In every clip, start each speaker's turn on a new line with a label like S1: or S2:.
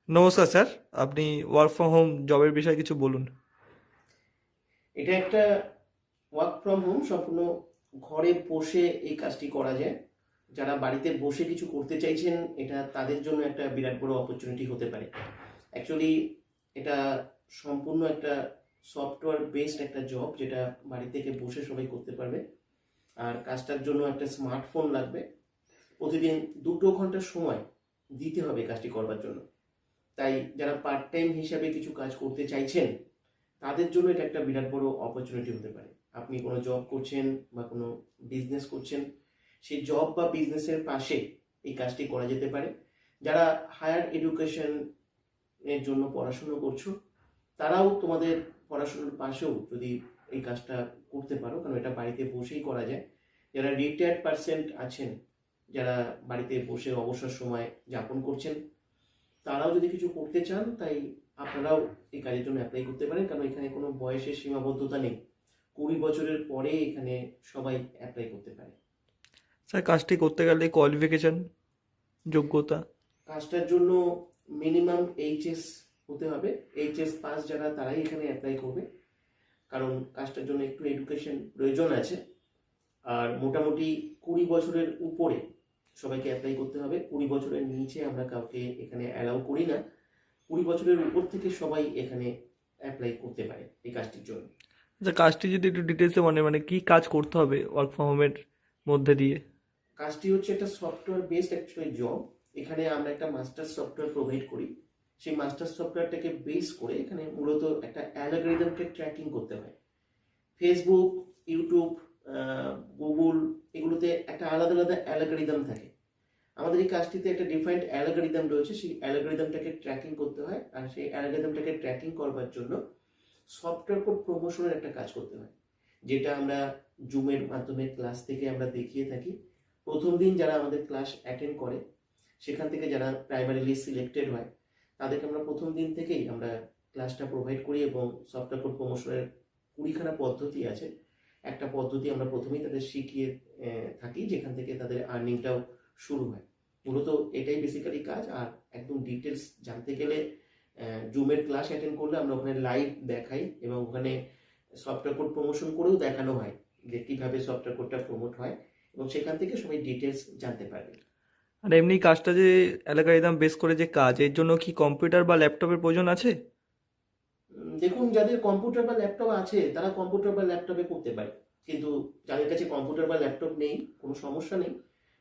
S1: নমস্কার স্যার। আপনি work from home জবের বিষয়ে কিছু বলুন।
S2: এটা একটা ওয়ার্ক ফ্রম হোম, সম্পূর্ণ ঘরে বসে এই কাজটি করা যায়। যারা বাড়িতে বসে কিছু করতে চাইছেন, এটা তাদের জন্য একটা বিরাট বড় অপরচুনিটি হতে পারে। অ্যাকচুয়ালি এটা সম্পূর্ণ একটা সফটওয়্যার বেসড একটা জব, যেটা বাড়ি থেকে বসে সবাই করতে পারবে। আর কাজটার জন্য একটা স্মার্টফোন লাগবে। প্রতিদিন 2 ঘন্টা সময় দিতে হবে কাজটি করবার জন্য। তাই যারা পার্ট টাইম হিসাবে কিছু কাজ করতে চাইছেন, তাদের জন্য এটা একটা বিরাট বড় অপরচুনিটি হতে পারে। আপনি কোনো জব করছেন বা কোনো বিজনেস করছেন, সেই জব বা বিজনেসের পাশে এই কাজটি করা যেতে পারে। যারা হায়ার এডুকেশন এর জন্য পড়াশুনো করছো, তারাও তোমাদের পড়াশোনার পাশেও যদি এই কাজটা করতে পারো, কারণ এটা বাড়িতে বসেই করা যায়। যারা রিটায়ার্ড পার্সেন্ট আছেন, যারা বাড়িতে বসে অবসর সময় যাপন করছেন, তারাও যদি কিছু করতে চান, তাই আপনারাও এই কাজের জন্য অ্যাপ্লাই করতে পারেন, কারণ এখানে কোনো বয়সের সীমাবদ্ধতা নেই। 20 বছরের পরে এখানে সবাই অ্যাপ্লাই করতে পারে।
S1: স্যার, কাজটি করতে গেলে কোয়ালিফিকেশন, যোগ্যতা?
S2: কাজটার জন্য মিনিমাম এইচএস হতে হবে। এইচএস পাস যারা, তারাই এখানে অ্যাপ্লাই করবে, কারণ কাজটার জন্য একটু এডুকেশন প্রয়োজন আছে। আর মোটামুটি 20 বছরের উপরে সবাইকে অ্যাপ্লাই করতে হবে। 20 বছরের নিচে আমরা কাউকে এখানে অ্যালাউ করি না। 20 বছরের উপর থেকে সবাই এখানে অ্যাপ্লাই করতে পারে এই কাজটির জন্য।
S1: আচ্ছা, কাজটি যদি একটু ডিটেলসে মানে কি কাজ করতে হবে ওয়ার্ক ফ্রম হোমের মধ্যে দিয়ে?
S2: কাজটি হচ্ছে একটা সফটওয়্যার বেসড অ্যাকচুয়ালি জব। এখানে আমরা একটা মাস্টার সফটওয়্যার প্রোভাইড করি। সেই মাস্টার সফটওয়্যারটাকে বেস করে এখানে মূলত একটা অ্যালগরিদমকে ট্র্যাকিং করতে হয়। ফেসবুক, ইউটিউব, গুগল, এগুলোতে একটা আলাদা আলাদা অ্যালগরিদম থাকে। আমাদের এই কাজটিতে একটা ডিফারেন্ট অ্যালগরিদম রয়েছে, সেই অ্যালগরিদমটাকে ট্র্যাকিং করতে হয়। আর সেই অ্যালগরিদমটাকে ট্র্যাকিং করবার জন্য সফটওয়্যার কোড প্রমোশনের একটা কাজ করতে হয়, যেটা আমরা জুমের মাধ্যমে ক্লাস থেকে আমরা দেখিয়ে থাকি। প্রথম দিন যারা আমাদের ক্লাস অ্যাটেন্ড করে, সেখান থেকে যারা প্রাইমারিলি সিলেক্টেড হয়, তাদেরকে আমরা প্রথম দিন থেকেই আমরা ক্লাসটা প্রোভাইড করি। এবং সফটওয়্যার কোড প্রমোশনের 20খানা পদ্ধতি আছে। একটা পদ্ধতি আমরা প্রথমেই তাদের শিখিয়ে থাকি, যেখান থেকে তাদের আর্নিংটাও শুরু হয়। মূলত এটাই বেসিক্যালি কাজ। আর একদম ডিটেলস জানতে গেলে জুমের ক্লাস অ্যাটেন্ড করলে আমরা ওখানে লাইভ দেখাই, এবং ওখানে সফটওয়্যার কোড প্রমোশন করেও দেখানো হয় যে কীভাবে সফটওয়্যার কোডটা প্রমোট হয়, এবং সেখান থেকে সবাই ডিটেলস জানতে পারবে।
S1: আর এমনি কাজটা যে অ্যালগরিদম বেস করে যে কাজ, এর জন্য কি কম্পিউটার বা ল্যাপটপের প্রয়োজন আছে?
S2: দেখুন, যাদের কম্পিউটার বা ল্যাপটপ আছে তারা কম্পিউটার বা ল্যাপটপে করতে পারে। কিন্তু যাদের কাছে কম্পিউটার বা ল্যাপটপ নেই, কোনো সমস্যা নেই,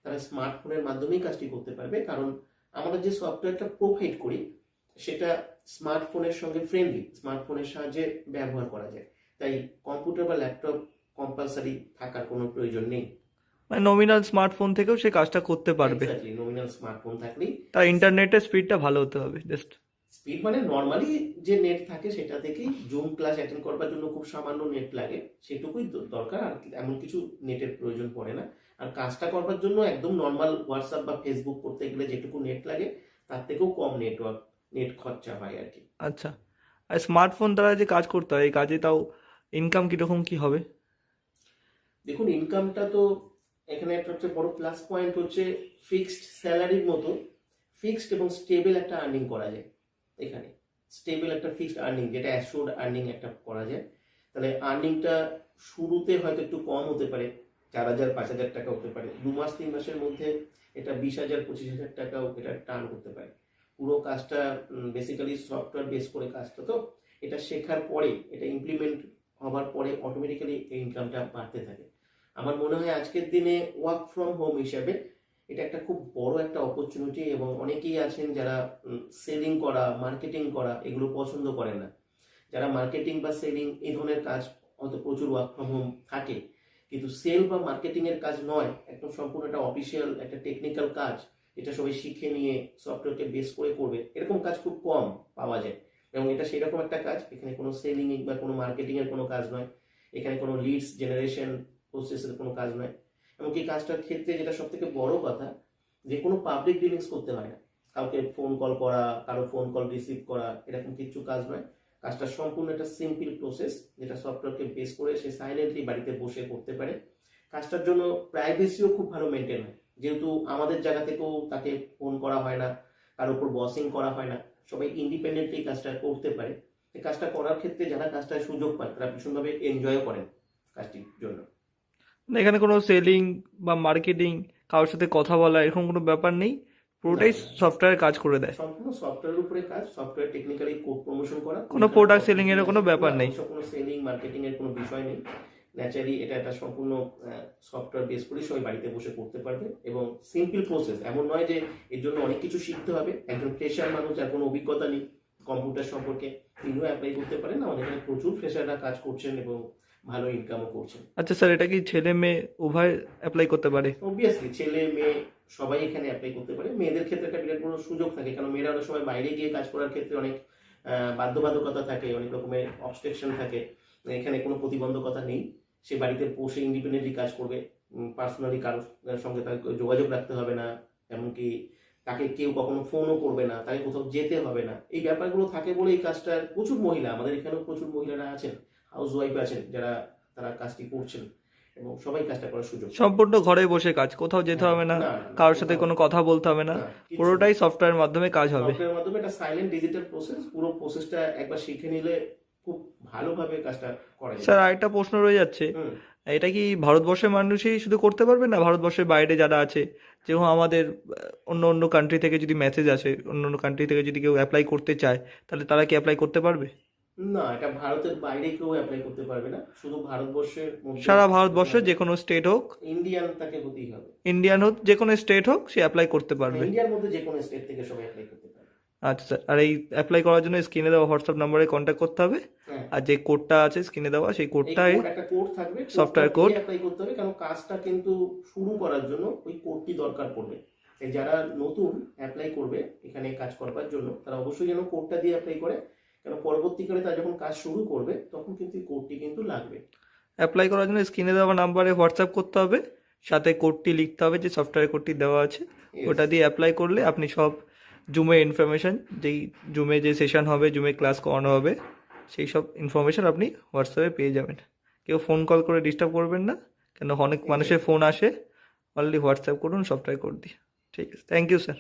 S2: তারা স্মার্টফোনের মাধ্যমেই কাজটি করতে পারবে। কারণ আমরা যে সফটওয়্যারটা প্রোভাইড করি, সেটা স্মার্টফোনের সঙ্গে ফ্রেন্ডলি, স্মার্টফোনের সাহায্যে ব্যবহার করা যায়। তাই কম্পিউটার বা ল্যাপটপ কম্পালসারি থাকার কোনো প্রয়োজন নেই।
S1: মানে নমিনাল স্মার্টফোন থেকেও সে কাজটা করতে পারবে?
S2: এক্স্যাক্টলি, নমিনাল স্মার্টফোন থাকলেই।
S1: তার ইন্টারনেটের স্পিডটা ভালো হতে হবে জাস্ট।
S2: স্পিড মানে নর্মালি যে নেট থাকে সেটা থেকেই। জুম ক্লাস অ্যাটেন্ড করবার জন্য খুব সামান্য নেট লাগে, সেটুকুই দরকার। আর এমন কিছু নেটের প্রয়োজন পড়ে না। আর কাজটা করবার জন্য একদম নর্মাল হোয়াটসঅ্যাপ বা ফেসবুক করতে গেলে যেটুকু নেট লাগে, তার থেকেও কম নেট খরচা হয় আর কি।
S1: আচ্ছা, আর স্মার্টফোন দ্বারা যে কাজ করতে হয়, এই কাজে তাও ইনকাম কীরকম কী হবে?
S2: দেখুন, ইনকামটা তো এখানে একটা হচ্ছে বড় প্লাস পয়েন্ট হচ্ছে ফিক্সড স্যালারির মতো ফিক্সড এবং স্টেবল একটা আর্নিং করা যায় এখানে। স্টেবল একটা ফিক্সড আর্নিং, যেটা অ্যাসিওর্ড আর্নিং একটা করা যায়। তাহলে আর্নিংটা শুরুতে হয়তো একটু কম হতে পারে, 4,000 5,000 টাকা হতে পারে। 2 মাস 3 মাসের মধ্যে এটা 20,000 25,000 টাকাও এটা টার্ন করতে পারে। পুরো কাজটা বেসিক্যালি সফটওয়্যার বেস করে কাজটা, তো এটা শেখার পরে, এটা ইমপ্লিমেন্ট হবার পরে অটোমেটিক্যালি এই ইনকামটা বাড়তে থাকে। আমার মনে হয় আজকের দিনে ওয়ার্ক ফ্রম হোম হিসাবে এটা একটা খুব বড় একটা অপরচুনিটি। এবং অনেকেই আছেন যারা সেলিং করা, মার্কেটিং করা এগুলো পছন্দ করেন না। যারা মার্কেটিং বা সেলিং এই ধরনের কাজ হয়তো প্রচুর ওয়ার্ক ফ্রম হোম থাকে, কিন্তু সেল বা মার্কেটিং এর কাজ নয়, একদম সম্পূর্ণ একটা অফিসিয়াল একটা টেকনিক্যাল কাজ, এটা সবাই শিখে নিয়ে সফটওয়্যারকে বেস করে করবে, এরকম কাজ খুব কম পাওয়া যায়। এবং এটা সেরকম একটা কাজ, এখানে কোনো সেলিং বা কোনো মার্কেটিং এর কোনো কাজ নয়, এখানে কোনো লিডস জেনারেশন প্রসেসের কোনো কাজ নয়। এমনকি কাজটার ক্ষেত্রে যেটা সব থেকে বড় কথা, যে কোনো পাবলিক ডিলিংস করতে হয় না। কাউকে ফোন কল করা, কারো ফোন কল রিসিভ করা, এরকম কিছু কাজ নয়। কাজটা সম্পূর্ণ একটা সিম্পল প্রসেস, যেটা সফটওয়্যারকে বেস করে সে সাইলেন্টলি বাড়িতে বসে করতে পারে। কাজটার জন্য প্রাইভেসিও খুব ভালো মেনটেন হয়, যেহেতু আমাদের জায়গা থেকেও তাকে ফোন করা হয় না, কার উপর বসিং করা হয় না, সবাই ইন্ডিপেন্ডেন্টলি কাজটা করতে পারে। এই কাজটা করার ক্ষেত্রে যারা কাজটা সুযোগ পান তারা ভীষণভাবে এনজয়ও করেন কাজটির জন্য।
S1: না, এখানে কোনো সেলিং বা মার্কেটিং, কারোর সাথে কথা বলা এরকম কোনো ব্যাপার নেই, পুরোটাই
S2: না, না,
S1: সফটওয়্যার কাজ করে দেয়।
S2: সম্পূর্ণ সফটওয়্যারের উপরে কাজ, সফটওয়্যার টেকনিক্যালি কোড প্রমোশন করা,
S1: কোনো প্রোডাক্ট সেলিং এর কোনো ব্যাপার
S2: না,
S1: নেই।
S2: ওসব কোনো সেলিং মার্কেটিং এর কোনো বিষয় নেই। ন্যাচারালি এটা একটা সম্পূর্ণ সফটওয়্যার বেস করে সবাই বাড়িতে বসে করতে পারবে এবং সিম্পল প্রসেস। এমন নয় যে এর জন্য অনেক কিছু শিখতে হবে। একজন ফ্রেশার মানুষ যার কোনো অভিজ্ঞতা নেই কম্পিউটার সম্পর্কে, তিনিও অ্যাপ্লাই করতে পারেন। আমাদের এখানে প্রচুর ফ্রেশাররা কাজ করছেন এবং ভালো ইনকামও করছেন।
S1: আচ্ছা স্যার, এটা কি ছেলে মেয়ে উভয় অ্যাপ্লাই করতে পারে?
S2: অবভিয়াসলি ছেলে মেয়ে সবাই এখানে অ্যাপ্লাই করতে পারে। মেয়েদের ক্ষেত্রে একটা বিরাট বড় সুযোগ থাকে, কারণ মেয়েরা অনেক সময় বাইরে গিয়ে কাজ করার ক্ষেত্রে অনেক বাধ্যবাধকতা থাকে, অনেক রকমের অবস্ট্রাকশন থাকে। এখানে কোনো প্রতিবন্ধকতা নেই, সে বাড়িতে বসে ইন্ডিপেন্ডেন্টলি কাজ করবে। পার্সোনালি কারোর সঙ্গে তার যোগাযোগ রাখতে হবে না, এমনকি তাকে কেউ কখনো ফোনও করবে না, তাকে কোথাও যেতে হবে না। এই ব্যাপারগুলো থাকে বলে এই কাজটা প্রচুর মহিলা, আমাদের এখানেও প্রচুর মহিলারা আছেন, হাউস ওয়াইফ আছেন, যারা তারা কাজটি করছেন এবং সবাই কাজটা করার সুযোগ।
S1: সম্পূর্ণ ঘরে বসে কাজ, কোথাও যেতে হবে না, কারোর সাথে কোনো কথা বলতে হবে না, পুরোটাই সফটওয়্যার মাধ্যমে কাজ হবে।
S2: সফটওয়্যারের মাধ্যমে একটা সাইলেন্ট ডিজিটাল প্রসেস, পুরো প্রসেসটা একবার শিখে নিলে খুব ভালোভাবে কাজটা করা যায়।
S1: স্যার আরেকটা প্রশ্ন রয়ে যাচ্ছে,
S2: হুম।
S1: এটা কি ভারতবর্ষের মানুষই শুধু করতে পারবে, না ভারতবর্ষের বাইরে যারা আছে, যেরকম আমাদের অন্য অন্য কান্ট্রি থেকে যদি মেসেজ আসে, অন্য অন্য কান্ট্রি থেকে যদি কেউ অ্যাপ্লাই করতে চায়, তাহলে তারা কি অ্যাপ্লাই করতে পারবে?
S2: না, এটা ভারতের বাইরে কেউ অ্যাপ্লাই করতে পারবে না, শুধু ভারতবর্ষের মধ্যে।
S1: সারা ভারতবর্ষের যে কোনো স্টেট হোক,
S2: ইন্ডিয়ান তাকে হতেই হবে।
S1: ইন্ডিয়ান হোক, যে কোনো স্টেট হোক, সে অ্যাপ্লাই করতে পারবে।
S2: ইন্ডিয়ার মধ্যে যে কোনো স্টেট থেকে সবাই অ্যাপ্লাই করতে পারবে।
S1: আচ্ছা স্যার, আর এই অ্যাপ্লাই করার জন্য স্ক্রিনে দেওয়া হোয়াটসঅ্যাপ নাম্বারে কন্ট্যাক্ট করতে হবে,
S2: হ্যাঁ,
S1: আর যে কোডটা আছে স্ক্রিনে দেওয়া সেই
S2: এই
S1: কোডটাই
S2: কোড, একটা কোড থাকবে,
S1: সফটওয়্যার কোড।
S2: অ্যাপ্লাই করতে হবে, কারণ কাজটা কিন্তু শুরু করার জন্য ওই কোডটি দরকার পড়বে। তাই যারা নতুন অ্যাপ্লাই করবে এখানে কাজ করবার জন্য, তারা অবশ্যই যেন কোডটা দিয়ে অ্যাপ্লাই করে, কারণ পরবর্তীকালে তারা যখন কাজ শুরু করবে তখন কিন্তু এই কোডটি কিন্তু লাগবে।
S1: অ্যাপ্লাই করার জন্য স্ক্রিনে দেওয়া নাম্বারে হোয়াটসঅ্যাপ করতে হবে, সাথে কোডটি লিখতে হবে, যে সফটওয়্যার কোডটি দেওয়া আছে
S2: Yes.
S1: ওটা দিয়ে অ্যাপ্লাই করলে আপনি সব জুমে ইনফরমেশন, যেই জুমে যে সেশন হবে, জুমে ক্লাস করানো হবে, সেই সব ইনফরমেশন আপনি হোয়াটসঅ্যাপে পেয়ে যাবেন। কেউ ফোন কল করে ডিস্টার্ব করবেন না, কেন অনেক মানুষের ফোন আসে। অনলি হোয়াটসঅ্যাপ করুন সফটওয়্যার কোড দিয়ে। ঠিক আছে, থ্যাংক ইউ স্যার।